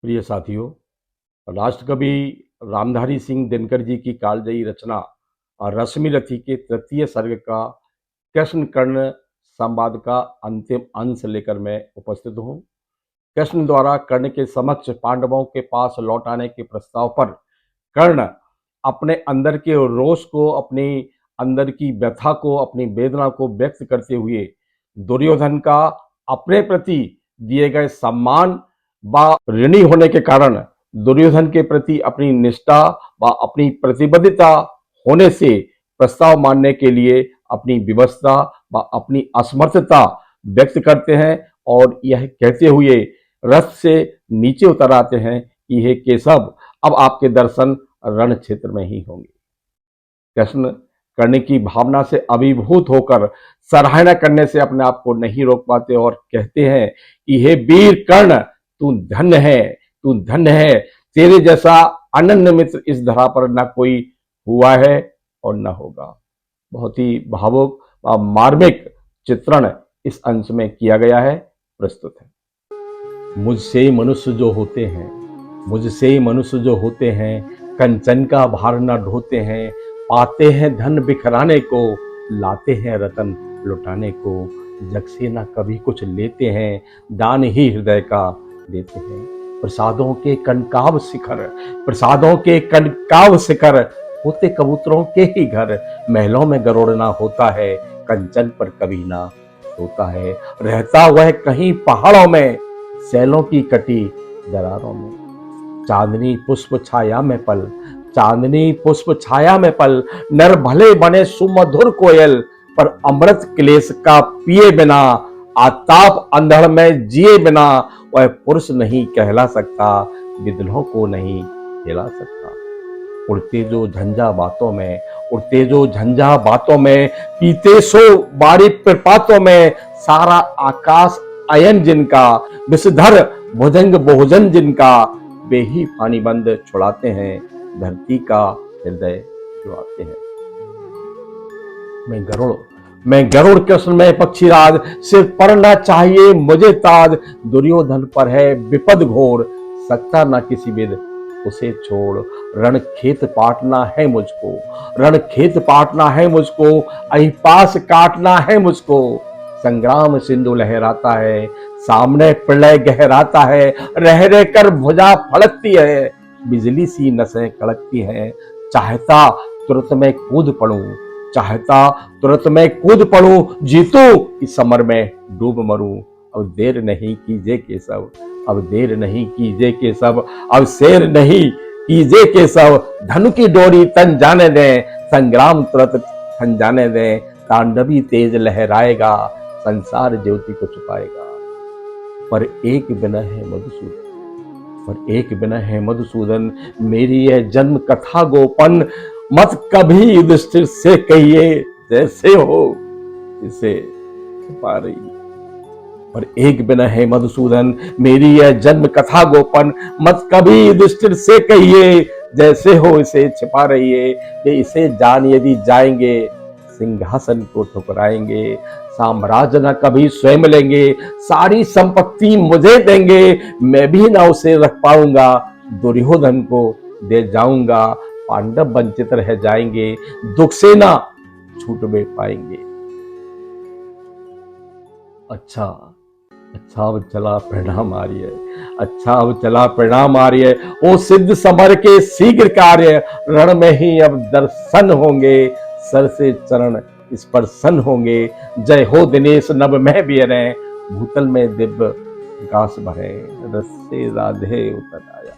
प्रिय साथियों, राष्ट्रकवि रामधारी सिंह दिनकर जी की कालजयी रचना और रश्मि रथी के तृतीय सर्ग का कृष्ण कर्ण संवाद का अंतिम अंश लेकर मैं उपस्थित हूँ। कृष्ण द्वारा कर्ण के समक्ष पांडवों के पास लौट आने के प्रस्ताव पर कर्ण अपने अंदर के रोष को, अपनी अंदर की व्यथा को, अपनी वेदना को व्यक्त करते हुए दुर्योधन का अपने प्रति दिए गए सम्मान व ऋणी होने के कारण दुर्योधन के प्रति अपनी निष्ठा व अपनी प्रतिबद्धता होने से प्रस्ताव मानने के लिए अपनी विवशता व अपनी असमर्थता व्यक्त करते हैं और यह कहते हुए रथ से नीचे उतर आते हैं कि हे केशव, अब आपके दर्शन रण क्षेत्र में ही होंगे। कृष्ण कर्ण की भावना से अभिभूत होकर सराहना करने से अपने आप को नहीं रोक पाते और कहते हैं कि हे वीर कर्ण, तू धन्य है, तू धन्य है। तेरे जैसा अनन्य मित्र इस धरा पर न कोई हुआ है और न होगा। बहुत ही भावुक व मार्मिक चित्रण इस अंश में किया गया है, प्रस्तुत है। मुझसे मनुष्य जो होते हैं, मुझसे मनुष्य जो होते हैं, कंचन का भार न ढोते हैं, पाते हैं धन बिखराने को, लाते हैं रतन लुटाने को, जग से ना कभी कुछ लेते हैं, दान ही हृदय का देते हैं। प्रसादों के कनकाव शिखर, प्रसादों के कनकाव शिखर, होते कबूतरों के ही घर, महलों में गरोड़ना होता है, कंचन पर कभी ना होता है, रहता वह कहीं पहाड़ों में, सैलों की कटी दरारों में। चांदनी पुष्प छाया में पल, चांदनी पुष्प छाया में पल, नर भले बने सुमधुर कोयल, पर अमृत क्लेश का पिए बिना, आताप अंधड़ में जिए बिना, वह पुरुष नहीं कहला सकता, विद्रोह को नहीं हिला सकता। उड़ते जो झंझा बातों में, उड़ते जो झंझा बातों में, पीते सो बारी प्रपातों में, सारा आकाश अयन जिनका, विषधर भुजंग बहुजन जिनका, वे ही पानी बंद छुड़ाते हैं, धरती का हृदय जुड़ाते हैं। मैं गरुड़ कृष्ण में पक्षीराज, सिर पड़ना चाहिए मुझे ताज, दुर्योधन पर है विपद घोर, सकता ना किसी विद उसे छोड़। रण खेत पाटना है मुझको, रण खेत पाटना है मुझको, अहिपास काटना है मुझको, संग्राम सिंधु लहराता है, सामने प्रलय गहराता है, रह रह कर भुजा फड़कती है, बिजली सी नसें कड़कती हैं, चाहता तुरंत में कूद पड़ूं, चाहता तुरंत में कूद पड़ूं, जीतूं इस समर में डूब मरूं। अब देर नहीं कीजिए केशव, अब देर नहीं कीजिए केशव, अब शेर नहीं कीजिए केशव, धनु की डोरी तन जाने दें, संग्राम तुरंत थन जाने दें, तांडवी तेज लहराएगा, संसार ज्योति को छुपाएगा। पर एक बिना है मधुसूदन, पर एक बिना है मधुसूदन, मेरी यह जन्म कथा गोपन, मत कभी युधिष्ठिर से कहिए, जैसे हो इसे छुपा रही। पर एक बिना है मधुसूदन, मेरी यह जन्म कथा गोपन, मत कभी युधिष्ठिर से कहिए, जैसे हो इसे छिपा रही है। वे इसे जान यदि जाएंगे, सिंहासन को ठुकराएंगे, साम्राज्य न कभी स्वयं लेंगे, सारी संपत्ति मुझे देंगे, मैं भी ना उसे रख पाऊंगा, दुर्योधन को दे जाऊंगा, पांडव वंचित रह जाएंगे, दुख से ना छूट भी पाएंगे। अच्छा अब चला परिणाम आर्य, अच्छा अब चला परिणाम आर्य, ओ सिद्ध समर के शीघ्र कार्य, रण में ही अब दर्शन होंगे, सर से चरण इस पर सन होंगे, जय हो दिनेश नभ में भी रहें, भूतल में दिव्य विकास भरे, रथ से राधे उतर आया,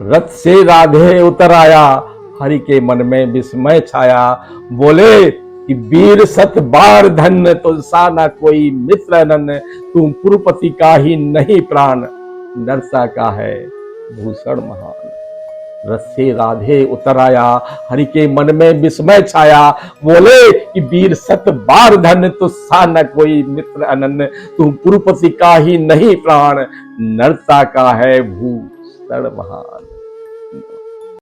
रथ से राधे उतर आया, हरि के मन में विस्मय छाया, बोले कि वीर सत बार धन्य, तुझसा ना कोई मित्र अनन्य, तुम कुरुपति का ही नहीं प्राण, नरसा का है भूषण महान। रथ से राधे उतर आया, हरि के मन में विस्मय छाया, बोले कि वीर सत बार धन्य, तुझसा न कोई मित्र अनन्य, तुम कुरुपति का ही नहीं प्राण, नरसा का है भूषण महान।